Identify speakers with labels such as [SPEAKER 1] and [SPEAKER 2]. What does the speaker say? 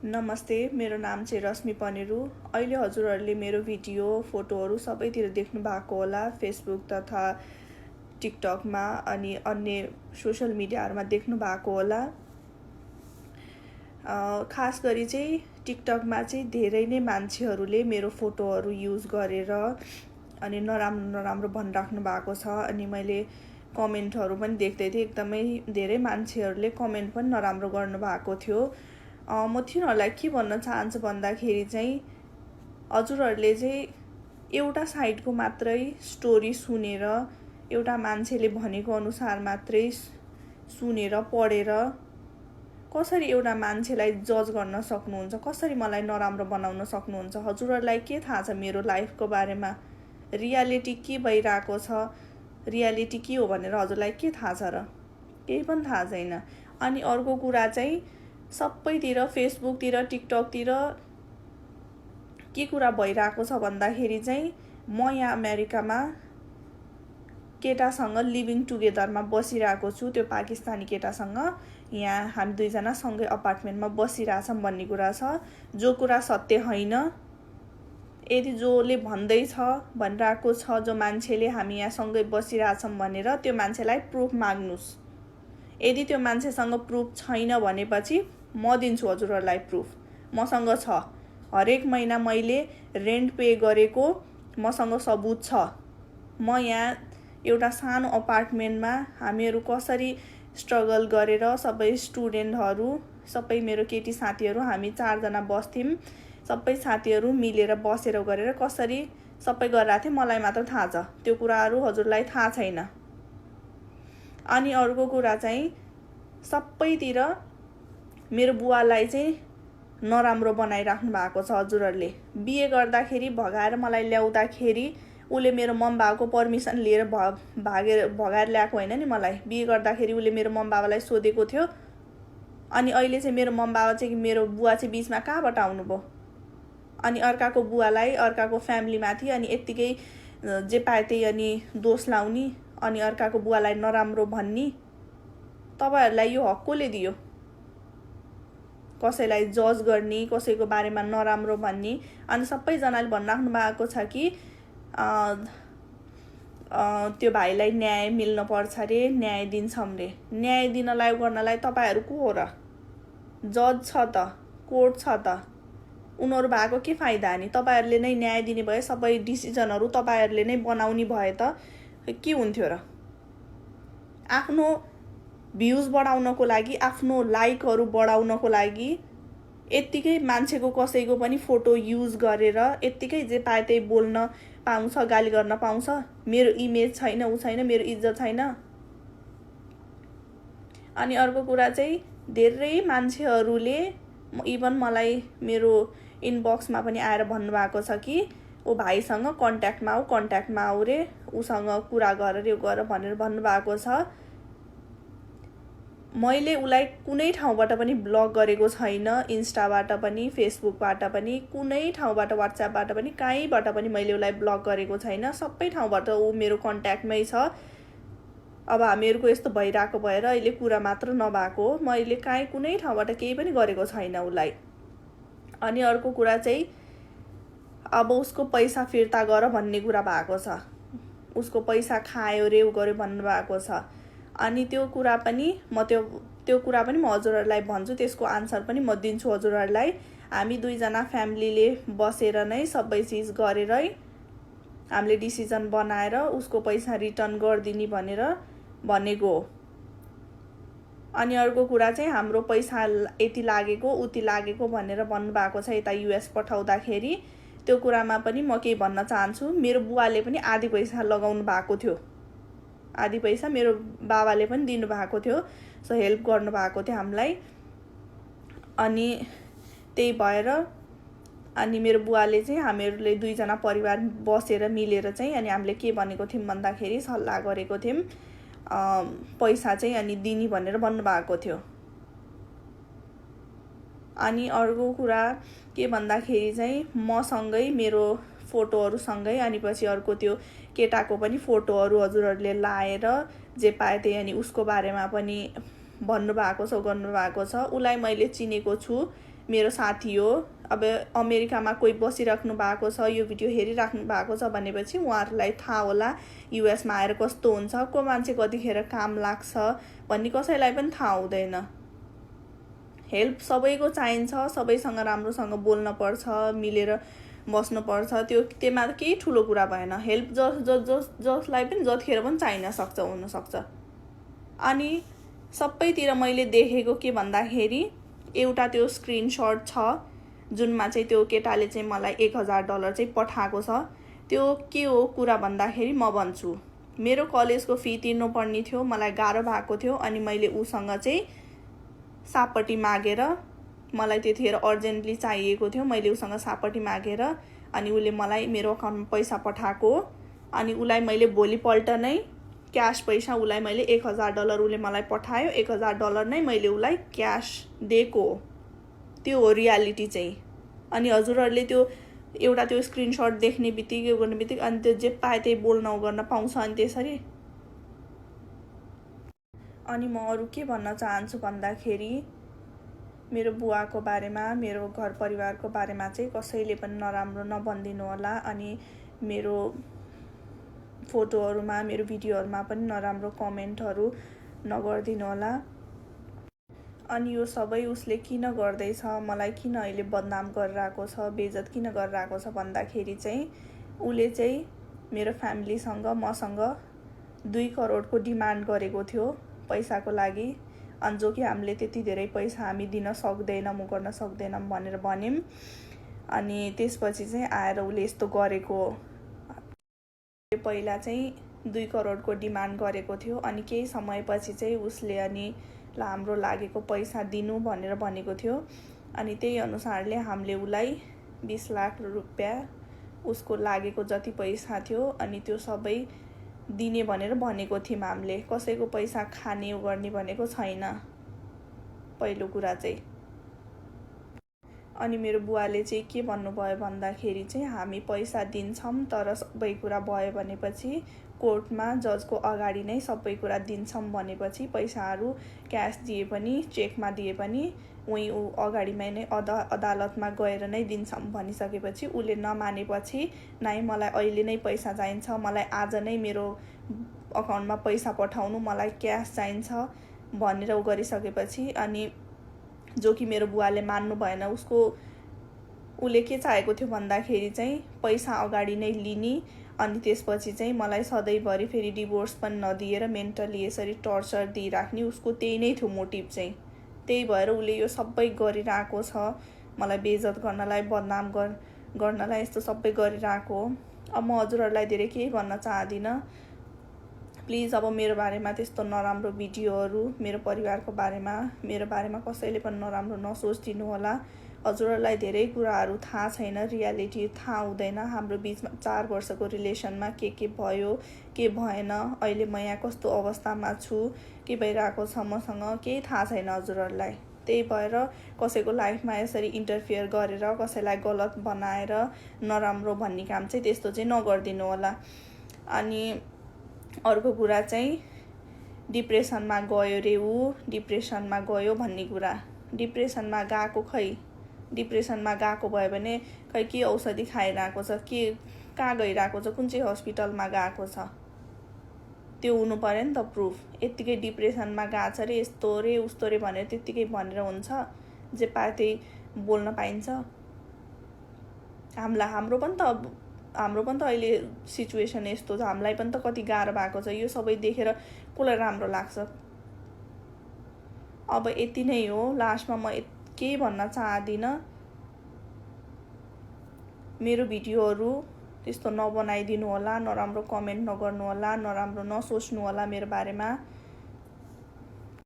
[SPEAKER 1] नमस्ते, मेरो नाम चाहिँ रश्मि पनेरू। अहिले हजुरहरूले मेरो भिडियो फोटोहरू सबैतिर देख्नु भएको होला, फेसबुक तथा टिकटकमा अनि अन्य सोसल मिडियाहरूमा देख्नु भएको होला। खास गरी चाहिँ टिकटकमा चाहिँ धेरै नै मान्छेहरूले मेरो फोटोहरू युज गरेर अनि नराम्रो भनिराख्नु भएको छ। अनि मैले कमेन्टहरू पनि देख्दै थिएँ, एकदमै धेरै मान्छेहरूले कमेन्ट पनि नराम्रो गर्नुभएको थियो। म तिनीहरूलाई के भन्न चाहन्छु भन्दाखेरि चाहिँ हजुरहरूले चाहिँ एउटा साइडको मात्रै स्टोरी सुनेर, एउटा मान्छेले भनेको अनुसार मात्रै सुनेर पढेर कसरी एउटा मान्छेलाई जज गर्न सक्नुहुन्छ, कसरी मलाई नराम्रो बनाउन सक्नुहुन्छ। हजुरहरूलाई के थाहा छ मेरो लाइफको बारेमा, रियालिटी के भइरहेको छ, रियालिटी के हो भनेर हजुरलाई के थाहा छ र? केही पनि थाहा छैन। अनि अर्को कुरा चाहिँ सबैतिर फेसबुकतिर टिकटकतिर के कुरा भइरहेको छ भन्दाखेरि चाहिँ म यहाँ अमेरिकामा केटासँग लिभिङ टुगेदरमा बसिरहेको छु, त्यो पाकिस्तानी केटासँग। यहाँ हामी दुईजना सँगै अपार्टमेन्टमा बसिरहेछौँ भन्ने कुरा छ, जो कुरा सत्य होइन। यदि जसले भन्दैछ भनिरहेको छ जो मान्छेले हामी यहाँ सँगै बसिरहेछौँ भनेर, त्यो मान्छेलाई प्रुफ माग्नुहोस्। यदि त्यो मान्छेसँग प्रुफ छैन भनेपछि म दिन्छु हजुरहरूलाई प्रुफ। मसँग छ, हरेक महिना मैले रेन्ट पे गरेको मसँग सबुत छ। म यहाँ एउटा सानो अपार्टमेन्टमा हामीहरू कसरी स्ट्रगल गरेर सबै स्टुडेन्टहरू, सबै मेरो केटी साथीहरू, हामी 4 जना बस्थ्यौँ। सबै साथीहरू मिलेर बसेर गरेर कसरी सबै गरिरहेको थिएँ मलाई मात्र थाहा छ, त्यो कुराहरू हजुरलाई थाहा छैन। अनि अर्को कुरा चाहिँ सबैतिर मेरो बुवालाई चाहिँ नराम्रो बनाइराख्नु भएको छ हजुरहरूले। बिहे गर्दाखेरि भगाएर मलाई ल्याउँदाखेरि उसले मेरो मम बाबाको पर्मिसन लिएर भगाएर ल्याएको होइन नि मलाई। बिहे गर्दाखेरि उसले मेरो मम बाबालाई सोधेको थियो। अनि अहिले चाहिँ मेरो मम बाबा चाहिँ मेरो बुवा चाहिँ बिचमा कहाँबाट आउनुभयो? अनि अर्काको बुवालाई, अर्काको फ्यामिलीमाथि अनि यत्तिकै जे पाए त्यही अनि दोष लाउने, अनि अर्काको बुवालाई नराम्रो भन्ने। तपाईँहरूलाई यो हक कसले दियो? कसैलाई जज गर्ने, कसैको बारेमा नराम्रो भन्ने। अनि सबैजनाले भनिराख्नु भएको छ कि त्यो भाइलाई न्याय मिल्न पर्छ अरे, न्याय दिन्छौँ रे। न्याय दिनलाई गर्नलाई तपाईँहरू को हो र? जज छ त, कोर्ट छ त, उनीहरू भएको के फाइदा नि? तपाईँहरूले नै न्याय दिने भए, सबै डिसिजनहरू तपाईँहरूले नै बनाउने भए त के हुन्थ्यो र? आफ्नो भ्युज बढाउनको लागि, आफ्नो लाइकहरू बढाउनको लागि यत्तिकै मान्छेको कसैको पनि फोटो युज गरेर यत्तिकै जे पाए त्यही बोल्न पाउँछ, गाली गर्न पाउँछ। मेरो इमेज छैन, ऊ छैन, मेरो इज्जत छैन। अनि अर्को कुरा चाहिँ धेरै मान्छेहरूले इभन मलाई मेरो इनबक्समा पनि आएर भन्नुभएको छ कि ऊ भाइसँग कन्ट्याक्टमा आऊ रे, उसँग कुरा गरेर यो गर भनेर भन्नुभएको छ। मैले उसलाई कुनै ठाउँबाट पनि ब्लक गरेको छैन, इन्स्टाबाट पनि, फेसबुकबाट पनि, कुनै ठाउँबाट, वाट्सएपबाट पनि, कहीँबाट पनि मैले उसलाई ब्लक गरेको छैन। सबै ठाउँबाट ऊ मेरो कन्ट्याक्टमै छ। अब हामीहरूको यस्तो भइरहेको भएर अहिले कुरा मात्र नभएको, मैले काहीँ कुनै ठाउँबाट केही पनि गरेको छैन उसलाई। अनि अर्को कुरा चाहिँ अब उसको पैसा फिर्ता गर भन्ने कुरा भएको छ। उसको पैसा खायो रे, ऊ गर्यो भन्नुभएको छ। अनि त्यो कुरा पनि म हजुरहरूलाई भन्छु, त्यसको आन्सर पनि म दिन्छु हजुरहरूलाई। हामी दुईजना फ्यामिलीले बसेर नै सबै चिज गरेरै हामीले डिसिजन बनाएर उसको पैसा रिटर्न गरिदिने भनेर भनेको हो। अनि अर्को कुरा चाहिँ हाम्रो पैसा यति लागेको उति लागेको भनेर भन्नुभएको छ यता युएस पठाउँदाखेरि। त्यो कुरामा पनि म केही भन्न चाहन्छु। मेरो बुवाले पनि आधी पैसा लगाउनु भएको थियो, आधी पैसा मेरो बाबाले पनि दिनुभएको थियो, सो हेल्प गर्नुभएको थियो हामीलाई। अनि त्यही भएर अनि मेरो बुवाले चाहिँ हामीहरूले दुईजना परिवार बसेर मिलेर चाहिँ अनि हामीले के भनेको थियौँ भन्दाखेरि सल्लाह गरेको थियौँ पैसा चाहिँ अनि दिने भनेर भन्नुभएको थियो। अनि अर्को कुरा के भन्दाखेरि चाहिँ मसँगै मेरो फोटोहरूसँगै अनि पछि अर्को त्यो केटाको पनि फोटोहरू हजुरहरूले लाएर जे पाए त्यही अनि उसको बारेमा पनि भन्नुभएको छ, गर्नुभएको छ। उसलाई मैले चिनेको छु, मेरो साथी हो। अब अमेरिकामा कोही बसिराख्नु भएको छ, यो भिडियो हेरिराख्नु भएको छ भनेपछि उहाँहरूलाई थाहा होला युएसमा आएर कस्तो हुन्छ, को मान्छे कतिखेर काम लाग्छ भन्ने कसैलाई पनि थाहा हुँदैन। हेल्प सबैको चाहिन्छ, सबैसँग राम्रोसँग बोल्न पर्छ, मिलेर बस्नुपर्छ। त्यसमा केही ठुलो कुरा भएन। हेल्प जसलाई पनि जतिखेर पनि चाहिन सक्छ, हुनसक्छ। अनि सबैतिर मैले देखेको के भन्दाखेरि एउटा त्यो स्क्रिनसट छ जुनमा चाहिँ त्यो केटाले चाहिँ मलाई $1000 चाहिँ पठाएको छ। त्यो के हो कुरा भन्दाखेरि म भन्छु, मेरो कलेजको फी तिर्नुपर्ने थियो, मलाई गाह्रो भएको थियो। अनि मैले उसँग चाहिँ सापट्टि मागेर, मलाई त्यतिखेर अर्जेन्टली चाहिएको थियो, मैले उसँग सापट्टि मागेर अनि उसले मलाई मेरो अकाउन्टमा पैसा पठाएको। अनि उसलाई मैले भोलिपल्ट नै क्यास पैसा उसलाई मैले $1000 उसले मलाई पठायो, $1000 नै मैले उसलाई क्यास दिएको। त्यो हो रियालिटी चाहिँ। अनि हजुरहरूले त्यो एउटा त्यो स्क्रिनसट देख्ने बित्तिकै गर्ने बित्तिकै अनि त्यो जे पाए त्यही बोल्न गर्न पाउँछ अनि त्यसरी। अनि म अरू के भन्न चाहन्छु भन्दाखेरि मेरो बुवाको बारेमा, मेरो घर परिवारको बारेमा चाहिँ कसैले पनि नराम्रो नभनिदिनु होला। अनि मेरो फोटोहरूमा, मेरो भिडियोहरूमा पनि नराम्रो कमेन्टहरू नगरिदिनु होला। अनि यो सबै उसले किन गर्दैछ, मलाई किन अहिले बदनाम गरिरहेको छ, बेइज्जत किन गरिरहेको छ भन्दाखेरि चाहिँ उसले चाहिँ मेरो फ्यामिलीसँग मसँग 2 करोडको डिमान्ड गरेको थियो पैसाको लागि। अनि जो कि हामीले त्यति धेरै पैसा हामी दिन सक्दैनौँ, गर्न सक्दैनौँ भनेर भन्यौँ। अनि त्यसपछि चाहिँ आएर उसले यस्तो गरेको। पहिला चाहिँ 2 करोडको डिमान्ड गरेको थियो। अनि केही समयपछि चाहिँ उसले अनि हाम्रो लागेको पैसा दिनु भनेर भनेको थियो। अनि त्यही अनुसारले हामीले उसलाई 20 लाख रुपियाँ उसको लागेको जति पैसा थियो अनि त्यो सबै दिने भनेर भनेको थियौँ हामीले। कसैको पैसा खाने गर्ने भनेको छैन पहिलो कुरा चाहिँ। अनि मेरो बुवाले चाहिँ के भन्नुभयो भन्दाखेरि चाहिँ हामी पैसा दिन्छौँ, तर सबै कुरा भयो भनेपछि कोर्टमा जजको अगाडि नै सबै कुरा दिन्छौँ भनेपछि पैसाहरू क्यास दिए पनि चेकमा दिए पनि उही अगाडिमै नै अदालतमा गएर नै दिन्छौँ भनिसकेपछि उसले नमानेपछि नै मलाई अहिले नै पैसा चाहिन्छ, मलाई आज नै मेरो अकाउन्टमा पैसा पठाउनु, मलाई क्यास चाहिन्छ भनेर उ गरिसकेपछि अनि जो कि मेरो बुवाले मान्नु भएन। उसले के चाहेको थियो भन्दाखेरि चाहिँ पैसा अगाडि नै लिने अनि त्यसपछि चाहिँ मलाई सधैँभरि फेरि डिभोर्स पनि नदिएर मेन्टली यसरी टर्चर दिइराख्ने, उसको त्यही नै थियो मोटिभ चाहिँ। त्यही भएर उसले यो सबै गरिरहेको छ, मलाई बेइज्जत गर्नलाई, बदनाम गर्नलाई यस्तो सबै गरिरहेको। अब म हजुरहरूलाई धेरै केही भन्न चाहदिनँ। प्लिज अब मेरो बारेमा त्यस्तो नराम्रो भिडियोहरू, मेरो परिवारको बारेमा कसैले पनि नराम्रो नसोचिदिनु होला। हजुरहरूलाई धेरै कुराहरू थाहा छैन, रियालिटी थाहा हुँदैन। हाम्रो बिचमा 4 वर्षको रिलेसनमा के भयो, के भएन, अहिले म यहाँ कस्तो अवस्थामा छु, के भइरहेको छ मसँग केही थाहा छैन हजुरहरूलाई। त्यही भएर कसैको लाइफमा यसरी इन्टरफियर गरेर कसैलाई गलत बनाएर नराम्रो भन्ने काम चाहिँ त्यस्तो चाहिँ नगरिदिनु होला। अनि अर्को कुरा चाहिँ डिप्रेसनमा गयो रे ऊ, डिप्रेसनमा गयो भन्ने कुरा। डिप्रेसनमा गएको खै, डिप्रेसनमा गएको भयो भने खै के औषधि खाइरहेको छ, के कहाँ गइरहेको छ, कुन चाहिँ हस्पिटलमा गएको छ, त्यो हुनु पर्यो नि त प्रुफ। यत्तिकै डिप्रेसनमा गएको छ रे, यस्तो रे उस्तो रे भनेर त्यत्तिकै भनेर हुन्छ, जे पाए त्यही बोल्न पाइन्छ। हाम्रो पनि त अहिले सिचुएसन यस्तो छ, हामीलाई पनि त कति गाह्रो भएको छ। यो सबै देखेर कसलाई राम्रो लाग्छ। अब यति नै हो, लास्टमा म केही भन्न चाहदिनँ। मेरो भिडियोहरू त्यस्तो नबनाइदिनु होला, नराम्रो कमेन्ट नगर्नु होला, नराम्रो नसोच्नु होला मेरो बारेमा।